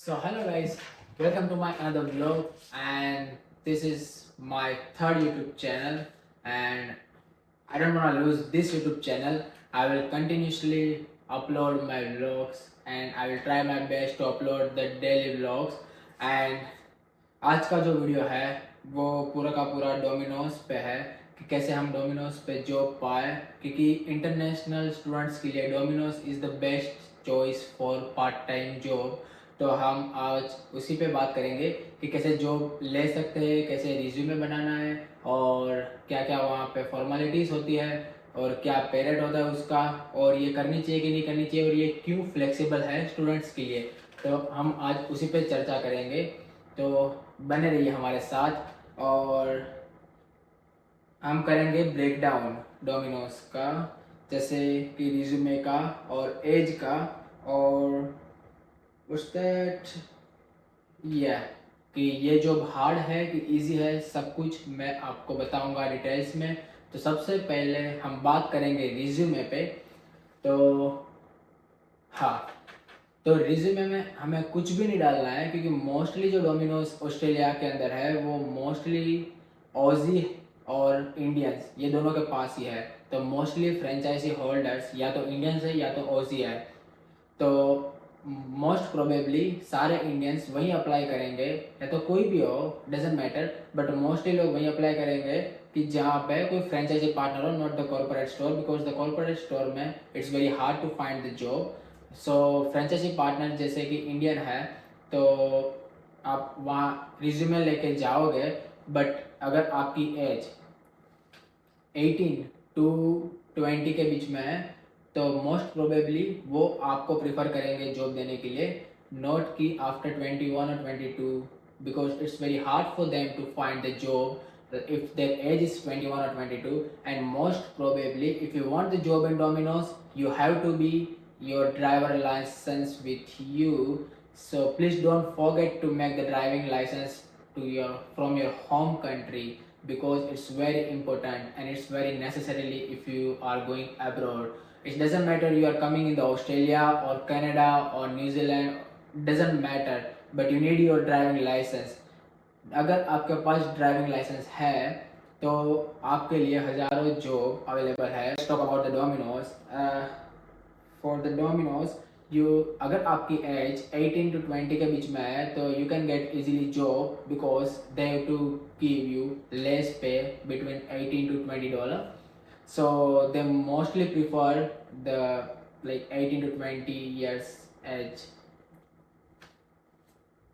So hello guys, welcome to my another vlog, and this is my third YouTube channel, and I don't want to lose this YouTube channel. I will continuously upload my vlogs and I will try my best to upload the daily vlogs. And आज का जो video है वो पूरा का पूरा Domino's पे है कि कैसे हम डोमिनोज पे जॉब पाए, क्योंकि इंटरनेशनल स्टूडेंट्स के लिए Domino's is the best choice for part time job. तो हम आज उसी पे बात करेंगे कि कैसे जॉब ले सकते हैं, कैसे रिज्यूमे बनाना है और क्या क्या वहाँ पे फॉर्मेलिटीज़ होती है और क्या पे रेट होता है उसका, और ये करनी चाहिए कि नहीं करनी चाहिए और ये क्यों फ्लेक्सिबल है स्टूडेंट्स के लिए। तो हम आज उसी पे चर्चा करेंगे, तो बने रहिए हमारे साथ। और हम करेंगे ब्रेक डाउन डोमिनोज का, जैसे कि रिज्यूमे का और एज का और उस कि ये जॉब हार्ड है कि इजी है, सब कुछ मैं आपको बताऊंगा डिटेल्स में। तो सबसे पहले हम बात करेंगे रिज्यूमे पे। तो हाँ, तो रिज्यूमे में हमें कुछ भी नहीं डालना है, क्योंकि मोस्टली जो डोमिनोज ऑस्ट्रेलिया के अंदर है वो मोस्टली ऑजी और इंडियंस ये दोनों के पास ही है। तो मोस्टली फ्रेंचाइजी होल्डर्स या तो इंडियंस है या तो ऑजी है। तो मोस्ट प्रोबेबली सारे इंडियंस वहीं अप्लाई करेंगे, या तो कोई भी हो, डजेंट मैटर, बट मोस्टली लोग वहीं अप्लाई करेंगे कि जहाँ पे कोई फ्रेंचाइजी पार्टनर हो, not the corporate store, because the corporate store में it's very hard to find the job. So franchisee partner जैसे कि इंडियन है तो आप वहाँ रिज्यूमे लेके जाओगे, बट अगर आपकी एज 18 टू 20 के बीच में है तो मोस्ट प्रोबेबली वो आपको प्रिफर करेंगे जॉब देने के लिए, नॉट कि आफ्टर 21 और 22, because it's very hard for them to find the job if their age is 21 or 22. And most probably if you want the job in Domino's, you have to be your driver license with you. So please don't forget to make the driving license to your from your home country, because it's very important and it's very necessarily if you are going abroad. It doesn't matter you are coming in the Australia or Canada or New Zealand, doesn't matter, but you need your driving license. अगर आपके पास driving licence है तो आपके लिए हज़ारों job available है। Talk about the Domino's. For the Domino's you, अगर आपकी एज 18 टू 20 के बीच में है तो you can get easily job, because they have to give you less pay between 18 to $20. So they mostly prefer the like 18 to 20 years age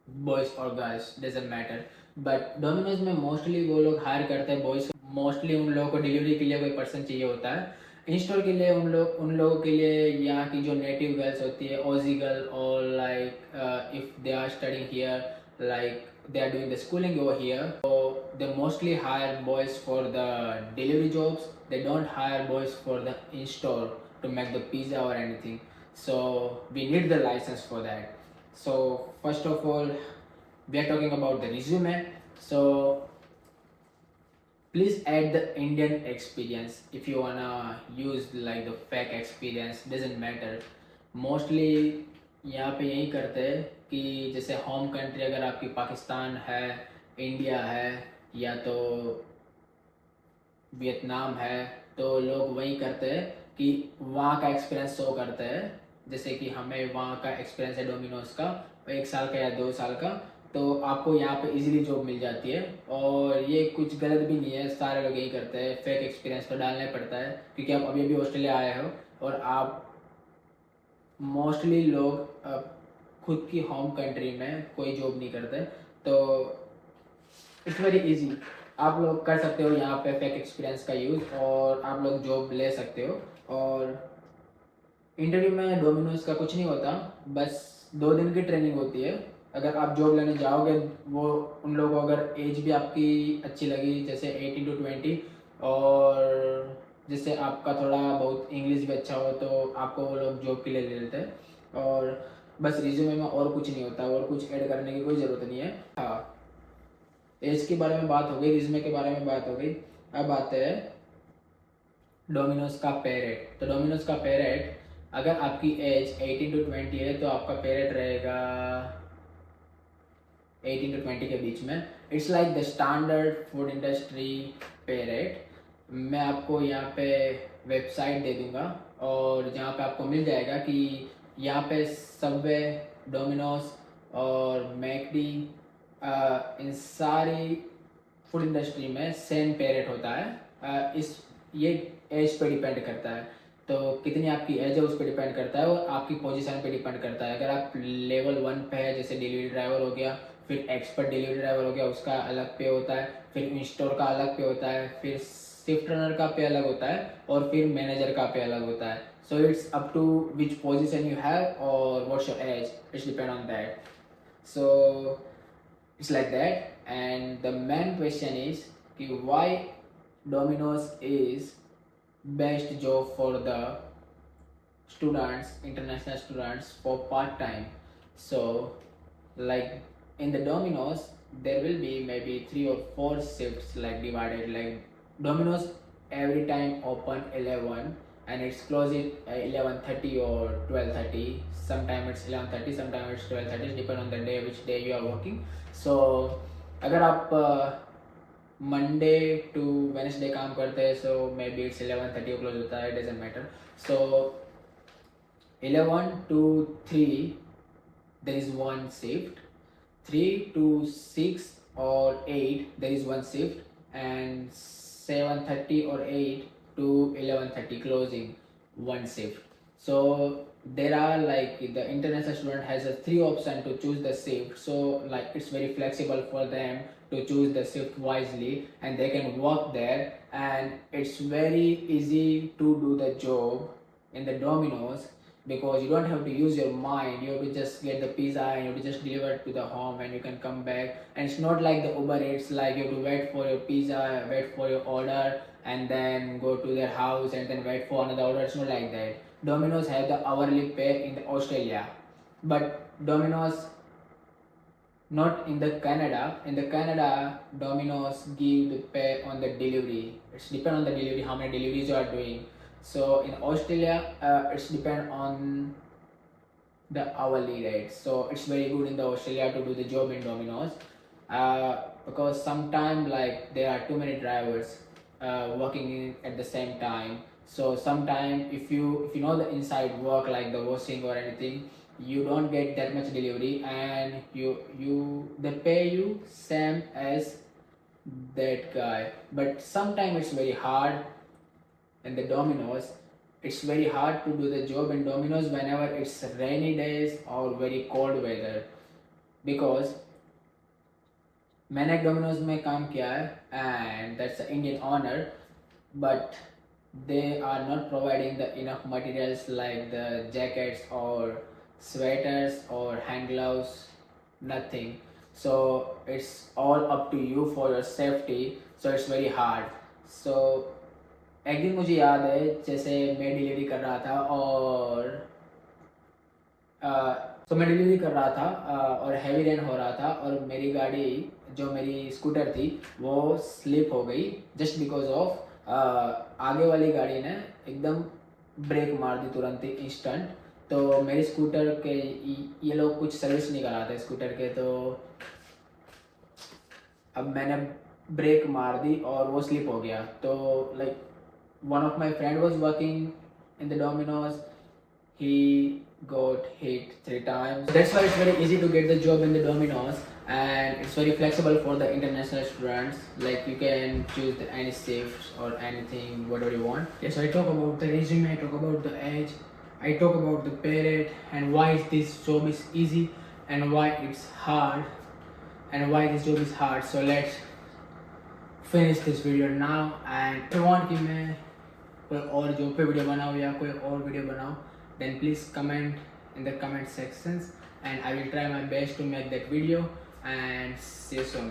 boys और girls, doesn't matter. But Domino's में mostly वो लोग higher करते हैं boys. Mostly उन लोगों को delivery के लिए कोई पर्सन चाहिए होता है। इंस्टॉल के लिए उन लोगों के लिए यहाँ की जो नेटिव गर्ल्स होती है, ओजी गर्ल, और like if they are studying here, like they are doing the schooling over here, so they mostly hire boys for the delivery jobs. They don't hire boys for the install to make the pizza or anything. So we need the license for that. So first of all, we are talking about the resume. So please add the Indian experience. If you wanna use like the fake experience, doesn't matter. Mostly यहाँ पे यही करते हैं कि जैसे home country अगर आपकी पाकिस्तान है, इंडिया है या तो वियतनाम है, तो लोग वही करते हैं कि वहाँ का एक्सपीरियंस शो करते हैं। जैसे कि हमें वहाँ का एक्सपीरियंस है डोमिनोज का 1 साल का या 2 साल का, तो आपको यहाँ पे इजीली जॉब मिल जाती है। और ये कुछ गलत भी नहीं है, सारे लोग यही करते हैं। फेक एक्सपीरियंस तो डालना ही पड़ता है, क्योंकि आप अभी अभी ऑस्ट्रेलिया आए हो और आप मोस्टली लोग खुद की होम कंट्री में कोई जॉब नहीं करते, तो इट्स वेरी इजी। आप लोग कर सकते हो यहाँ पे फेक एक्सपीरियंस का यूज़ और आप लोग जॉब ले सकते हो। और इंटरव्यू में डोमिनोज का कुछ नहीं होता, बस 2 दिन की ट्रेनिंग होती है। अगर आप जॉब लेने जाओगे, वो उन लोगों को अगर एज भी आपकी अच्छी लगी, जैसे 18 to 20, और जिससे आपका थोड़ा बहुत इंग्लिश भी अच्छा हो, तो आपको वो लोग जॉब के लिए ले लेते हैं। और बस रिज्यूमे में और कुछ नहीं होता, और कुछ ऐड करने की कोई ज़रूरत नहीं है। हाँ, एज के बारे में बात हो गई, रिज्यूमे के बारे में बात हो गई। अब आते हैं डोमिनोज का पे रेट। तो डोमिनोज का पे रेट, अगर आपकी एज 18 to 20 है तो आपका पे रेट रहेगा 18 to 20 के बीच में. It's like the standard food industry पे रेट. मैं आपको यहाँ पे वेबसाइट दे दूँगा और जहाँ पे आपको मिल जाएगा कि यहाँ पे सबवे, डोमिनोज और मैकडी, इन सारी फूड इंडस्ट्री में सेम पे रेट होता है. इस ये एज पे डिपेंड करता है. तो कितनी आपकी एज है उस पर डिपेंड करता है और आपकी पोजीशन पे डिपेंड करता है. अगर आप लेवल 1 पे है, जैसे डिलीवरी ड्राइवर हो गया, फिर एक्सपर्ट डिलीवरी ड्राइवर हो गया, उसका अलग पे होता है, फिर इन स्टोर का अलग पे होता है, फिर शिफ्ट रनर का पे अलग होता है और फिर मैनेजर का पे अलग होता है. So it's up to which position you have और what's your age, it's depend on that. So it's like that. And the main question is कि why Domino's is best job for the students, international students for part time. So like in the Domino's there will be maybe 3 or 4 shifts like divided. Like Domino's every time open 11 and it's closed at 11:30 or 12:30. Sometimes it's 11:30, sometimes it's 12:30. It depends on the day, which day you are working. So अगर आप Monday to Wednesday काम करते हैं, सो may be it's 11:30 को close होता है, doesn't matter. So 11 to 3 there is one shift, 3 to 6 or 8 there is one shift, and 7:30 or 8 to 11:30 closing, one shift. So there are like the international student has a 3 option to choose the shift. So like it's very flexible for them to choose the shift wisely and they can work there, and it's very easy to do the job in the Domino's because you don't have to use your mind. You have to just get the pizza and you have to just deliver it to the home and you can come back. And it's not like the Uber. It's like you have to wait for your pizza, wait for your order, and then go to their house and then wait for another order. It's not like that. Domino's have the hourly pay in the Australia, but Domino's not in the Canada. In the Canada, Domino's give the pay on the delivery. It's depend on the delivery, how many deliveries you are doing. So in Australia, it's depend on the hourly rate. So it's very good in the Australia to do the job in Domino's, because sometimes like there are too many drivers working in at the same time. So sometimes if you know the inside work like the washing or anything, you don't get that much delivery and they pay you same as that guy. But sometimes it's very hard in the Domino's. It's very hard to do the job in Domino's whenever it's rainy days or very cold weather, because मैंने एक Domino's में काम किया है and that's an Indian owner, but they are not providing the enough materials like the jackets or sweaters or hand gloves, nothing. So it's all up to you for your safety, so it's very hard. So एक दिन मुझे याद है, जैसे मैं delivery कर रहा था और मैं डिलीवरी कर रहा था और हैवी रेन हो रहा था और मेरी गाड़ी, जो मेरी स्कूटर थी, वो स्लिप हो गई जस्ट बिकॉज ऑफ आगे वाली गाड़ी ने एकदम ब्रेक मार दी तुरंत ही, इंस्टेंट. तो मेरी स्कूटर के ये लोग कुछ सर्विस नहीं कराते स्कूटर के, तो अब मैंने ब्रेक मार दी और वो स्लिप हो गया. तो like one of my friend was working in the Domino's. He got hit 3 times. That's why it's very easy to get the job in the Domino's, and it's very flexible for the international students. Like you can choose any shifts or anything, whatever you want. Yes, I talk about the resume, I talk about the age, I talk about the pay rate and why this job is easy and why it's hard and why this job is hard. So let's finish this video now. And if you want कि मैं कोई और job पे video बनाऊँ या कोई और video बनाऊँ, then please comment in the comment sections and I will try my best to make that video, and see you soon.